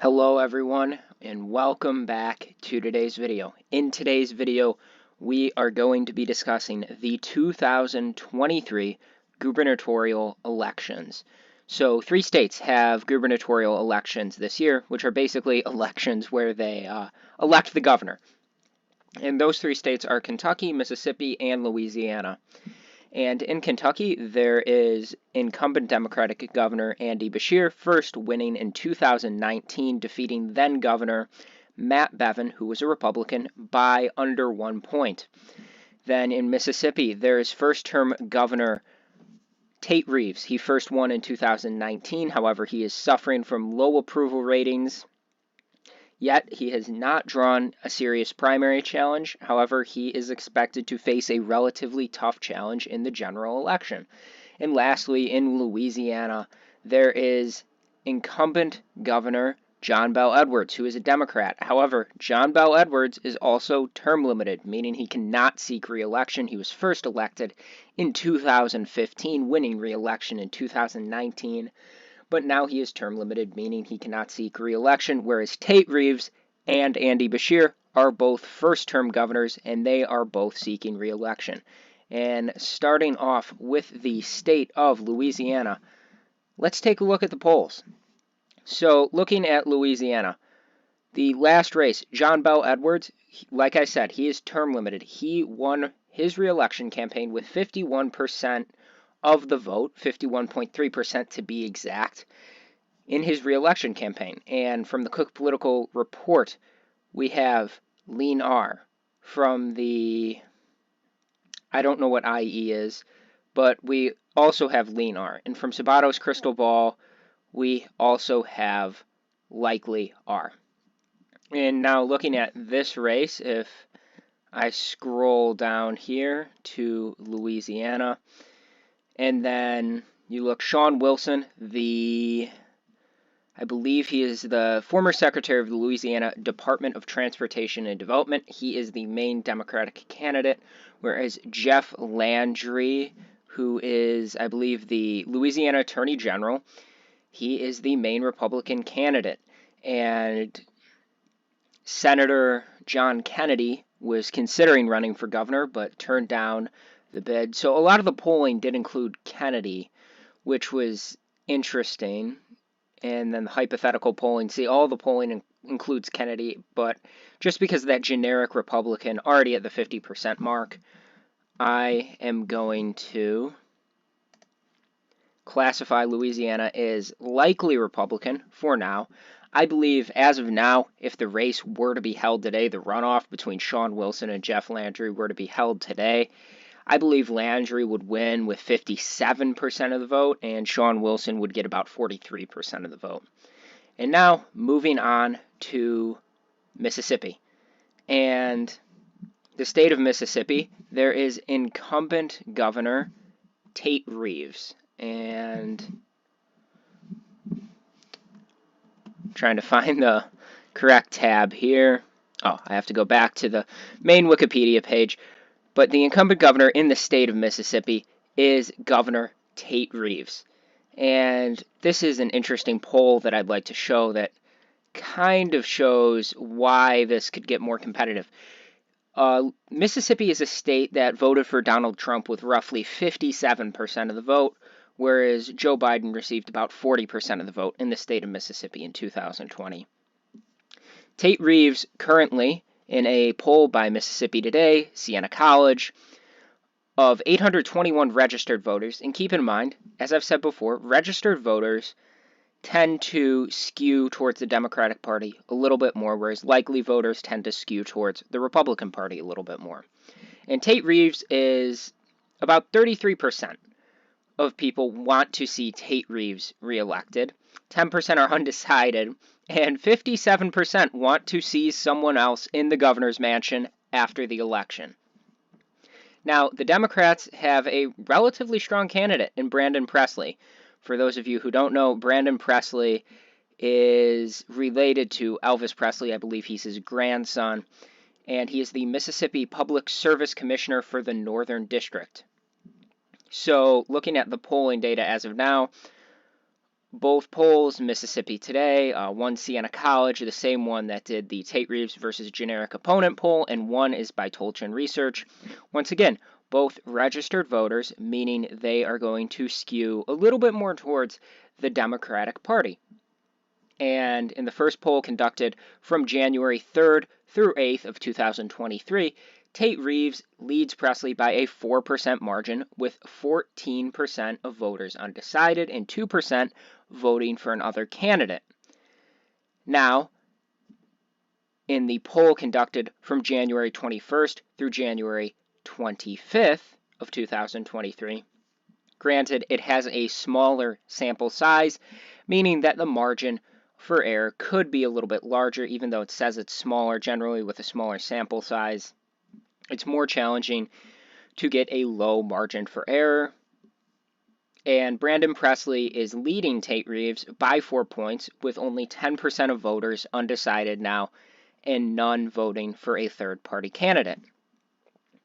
Hello everyone, and welcome back to today's video. In today's video, we are going to be discussing the 2023 gubernatorial elections. So 3 states have gubernatorial elections this year, which are basically elections where they elect the governor. And those 3 states are Kentucky, Mississippi, and Louisiana. And in Kentucky, there is incumbent Democratic Governor Andy Beshear first winning in 2019, defeating then-Governor Matt Bevin, who was a Republican, by under 1 point. Then in Mississippi, there is first-term Governor Tate Reeves. He first won in 2019, however, he is suffering from low approval ratings. Yet, he has not drawn a serious primary challenge. However, he is expected to face a relatively tough challenge in the general election. And lastly, in Louisiana, there is incumbent Governor John Bel Edwards, who is a Democrat. However, John Bel Edwards is also term limited, meaning he cannot seek re-election. He was first elected in 2015, winning re-election in 2019. But now he is term limited, meaning he cannot seek re-election, whereas Tate Reeves and Andy Beshear are both first-term governors, and they are both seeking re-election. And starting off with the state of Louisiana, let's take a look at the polls. So looking at Louisiana, the last race, John Bel Edwards, like I said, he is term limited. He won his re-election campaign with 51% of the vote, 51.3% to be exact, in his re-election campaign. And from the Cook Political Report, we have Lean R. From the, I don't know what IE is, but we also have Lean R. And from Sabato's Crystal Ball, we also have Likely R. And now looking at this race, if I scroll down here to Louisiana, and then you look, Sean Wilson, I believe he is the former Secretary of the Louisiana Department of Transportation and Development. He is the main Democratic candidate, whereas Jeff Landry, who is, I believe, the Louisiana Attorney General, he is the main Republican candidate. And Senator John Kennedy was considering running for governor, but turned down the bid. So a lot of the polling did include Kennedy, which was interesting. And then the hypothetical polling, see, all the polling includes Kennedy, but just because of that generic Republican already at the 50% mark, I am going to classify Louisiana as likely Republican for now. I believe, as of now, if the race were to be held today, the runoff between Sean Wilson and Jeff Landry were to be held today, I believe Landry would win with 57% of the vote, and Sean Wilson would get about 43% of the vote. And now, moving on to Mississippi. And the state of Mississippi, there is incumbent Governor Tate Reeves. And trying to find the correct tab here. Oh, I have to go back to the main Wikipedia page. But the incumbent governor in the state of Mississippi is Governor Tate Reeves. And this is an interesting poll that I'd like to show that kind of shows why this could get more competitive. Mississippi is a state that voted for Donald Trump with roughly 57% of the vote, whereas Joe Biden received about 40% of the vote in the state of Mississippi in 2020. Tate Reeves currently, in a poll by Mississippi Today, Siena College, of 821 registered voters, and keep in mind, as I've said before, registered voters tend to skew towards the Democratic Party a little bit more, whereas likely voters tend to skew towards the Republican Party a little bit more. And Tate Reeves is about 33% of people want to see Tate Reeves reelected, 10% are undecided, and 57% want to see someone else in the governor's mansion after the election. Now, the Democrats have a relatively strong candidate in Brandon Presley. For those of you who don't know, Brandon Presley is related to Elvis Presley. I believe he's his grandson, and he is the Mississippi Public Service Commissioner for the Northern District. So, looking at the polling data as of now, both polls, Mississippi Today, one Siena College, the same one that did the Tate Reeves versus generic opponent poll, and one is by Tolchin Research. Once again, both registered voters, meaning they are going to skew a little bit more towards the Democratic Party. And in the first poll conducted from January 3rd through 8th of 2023, Tate Reeves leads Presley by a 4% margin, with 14% of voters undecided and 2% voting for another candidate. Now, in the poll conducted from January 21st through January 25th of 2023, granted, it has a smaller sample size, meaning that the margin for error could be a little bit larger, even though it says it's smaller. Generally, with a smaller sample size, it's more challenging to get a low margin for error. And Brandon Presley is leading Tate Reeves by 4 points, with only 10% of voters undecided now and none voting for a third-party candidate.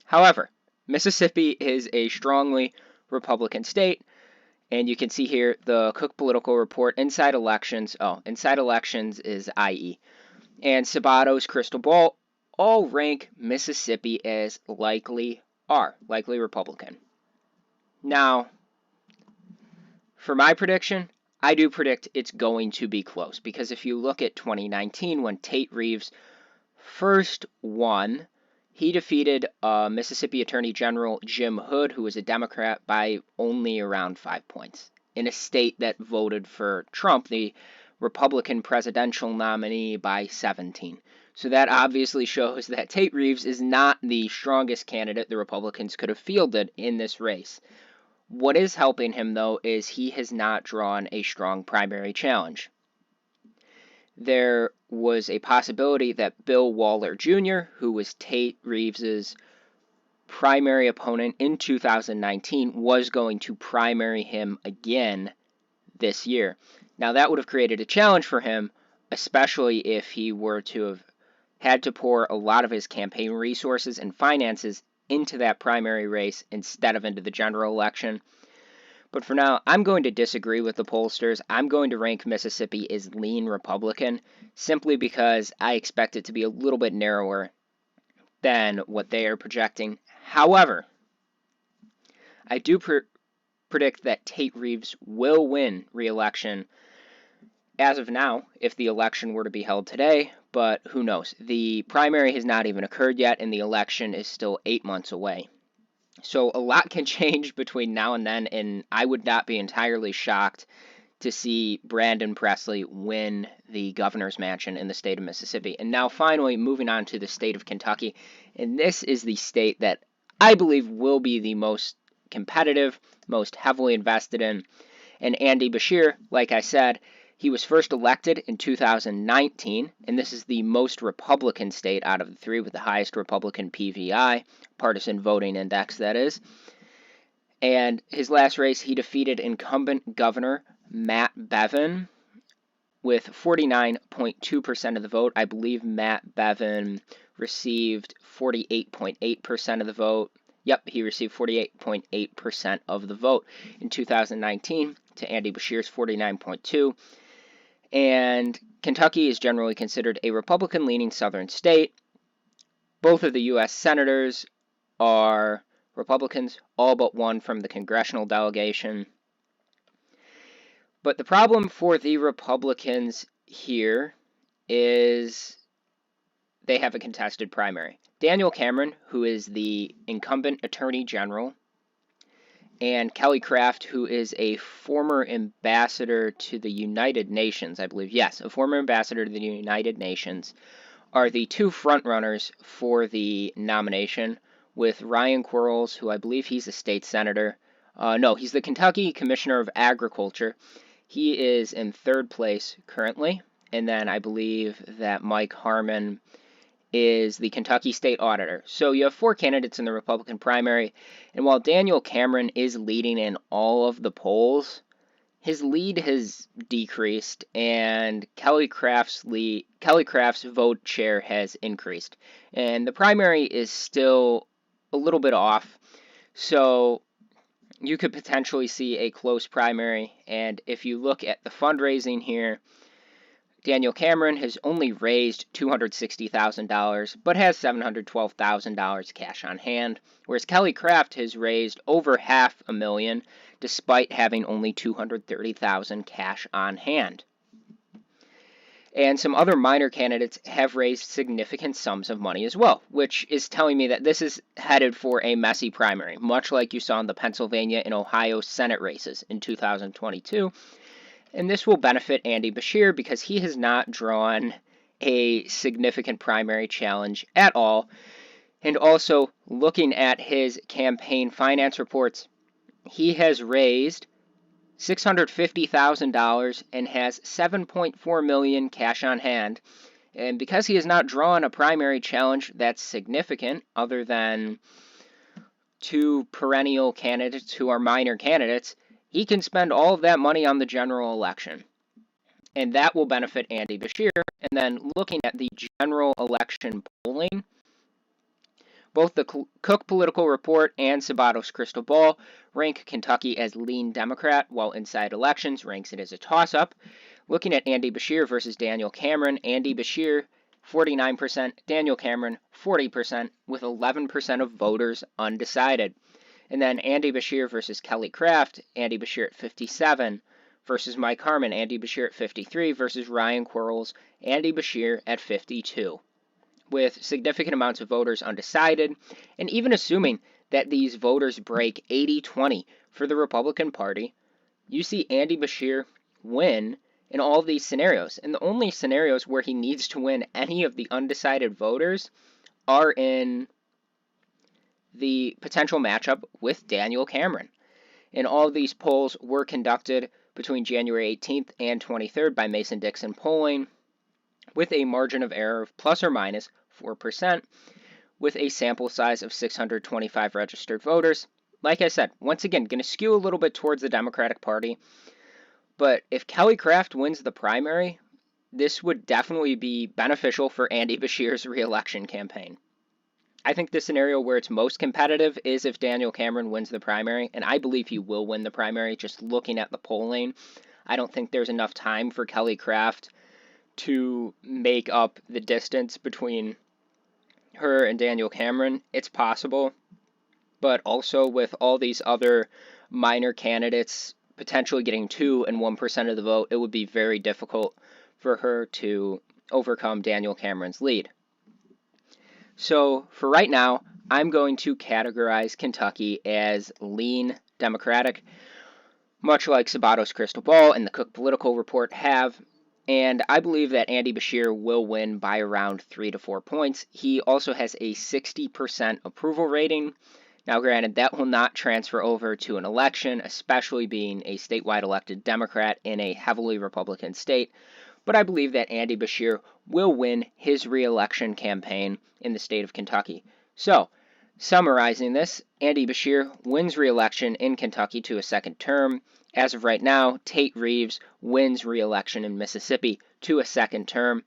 However, Mississippi is a strongly Republican state, and you can see here the Cook Political Report, Inside Elections. Inside Elections is IE. And Sabato's Crystal Ball all rank Mississippi as likely Republican. Now, for my prediction, I do predict it's going to be close, because if you look at 2019, when Tate Reeves first won, he defeated Mississippi Attorney General Jim Hood, who was a Democrat, by only around 5 points, in a state that voted for Trump, the Republican presidential nominee, by 17. So that obviously shows that Tate Reeves is not the strongest candidate the Republicans could have fielded in this race. What is helping him, though, is he has not drawn a strong primary challenge. There was a possibility that Bill Waller Jr., who was Tate Reeves's primary opponent in 2019, was going to primary him again this year. Now, that would have created a challenge for him, especially if he were to have had to pour a lot of his campaign resources and finances into that primary race instead of into the general election. But for now, I'm going to disagree with the pollsters. I'm going to rank Mississippi as lean Republican, simply because I expect it to be a little bit narrower than what they are projecting. However, I do predict that Tate Reeves will win re-election as of now, if the election were to be held today, but who knows? The primary has not even occurred yet, and the election is still 8 months away. So a lot can change between now and then, and I would not be entirely shocked to see Brandon Presley win the governor's mansion in the state of Mississippi. And now finally, moving on to the state of Kentucky, and this is the state that I believe will be the most competitive, most heavily invested in. And Andy Beshear, like I said, he was first elected in 2019, and this is the most Republican state out of the three, with the highest Republican PVI, partisan voting index, that is. And his last race, he defeated incumbent Governor Matt Bevin with 49.2% of the vote. I believe Matt Bevin received 48.8% of the vote. Yep, he received 48.8% of the vote in 2019 to Andy Beshear's 49.2%. And Kentucky is generally considered a Republican-leaning southern state. Both of the U.S. senators are Republicans, all but one from the congressional delegation. But the problem for the Republicans here is they have a contested primary. Daniel Cameron, who is the incumbent Attorney General, and Kelly Craft, who is a former ambassador to the United Nations, I believe. Yes, a former ambassador to the United Nations, are the two frontrunners for the nomination, with Ryan Quarles, who I believe he's a state senator. No, he's the Kentucky Commissioner of Agriculture. He is in third place currently. And then I believe that Mike Harmon is the Kentucky State Auditor. So you have four candidates in the Republican primary, and while Daniel Cameron is leading in all of the polls, his lead has decreased, and Kelly Craft's vote share has increased. And the primary is still a little bit off, so you could potentially see a close primary. And if you look at the fundraising here, Daniel Cameron has only raised $260,000, but has $712,000 cash on hand, whereas Kelly Craft has raised over $500,000, despite having only $230,000 cash on hand. And some other minor candidates have raised significant sums of money as well, which is telling me that this is headed for a messy primary, much like you saw in the Pennsylvania and Ohio Senate races in 2022. And this will benefit Andy Beshear because he has not drawn a significant primary challenge at all. And also, looking at his campaign finance reports, he has raised $650,000 and has $7.4 million cash on hand. And because he has not drawn a primary challenge that's significant, other than two perennial candidates who are minor candidates, he can spend all of that money on the general election. And that will benefit Andy Beshear. And then looking at the general election polling, both the Cook Political Report and Sabato's Crystal Ball rank Kentucky as lean Democrat, while Inside Elections ranks it as a toss-up. Looking at Andy Beshear versus Daniel Cameron, Andy Beshear 49%, Daniel Cameron 40%, with 11% of voters undecided. And then Andy Beshear versus Kelly Craft, Andy Beshear at 57 versus Mike Harmon, Andy Beshear at 53 versus Ryan Quarles, Andy Beshear at 52, with significant amounts of voters undecided. And even assuming that these voters break 80-20 for the Republican Party, you see Andy Beshear win in all of these scenarios. And the only scenarios where he needs to win any of the undecided voters are in the potential matchup with Daniel Cameron. And all of these polls were conducted between January 18th and 23rd by Mason-Dixon Polling, with a margin of error of plus or minus 4%, with a sample size of 625 registered voters. Like I said, once again, going to skew a little bit towards the Democratic Party. But if Kelly Craft wins the primary, this would definitely be beneficial for Andy Beshear's re-election campaign. I think the scenario where it's most competitive is if Daniel Cameron wins the primary, and I believe he will win the primary just looking at the polling. I don't think there's enough time for Kelly Craft to make up the distance between her and Daniel Cameron. It's possible, but also with all these other minor candidates potentially getting 2 and 1% of the vote, it would be very difficult for her to overcome Daniel Cameron's lead. So for right now, I'm going to categorize Kentucky as lean Democratic, much like Sabato's Crystal Ball and the Cook Political Report have. And I believe that Andy Beshear will win by around 3 to 4 points. He also has a 60% approval rating. Now, granted, that will not transfer over to an election, especially being a statewide elected Democrat in a heavily Republican state. But I believe that Andy Beshear will win his re-election campaign in the state of Kentucky. So, summarizing this, Andy Beshear wins re-election in Kentucky to a second term. As of right now, Tate Reeves wins re-election in Mississippi to a second term,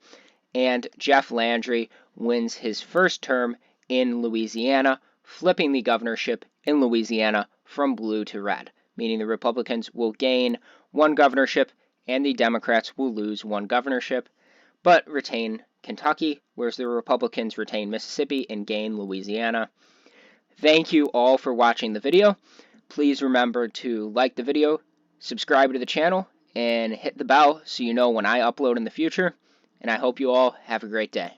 and Jeff Landry wins his first term in Louisiana, flipping the governorship in Louisiana from blue to red, meaning the Republicans will gain one governorship and the Democrats will lose one governorship, but retain Kentucky, whereas the Republicans retain Mississippi and gain Louisiana. Thank you all for watching the video. Please remember to like the video, subscribe to the channel, and hit the bell so you know when I upload in the future. And I hope you all have a great day.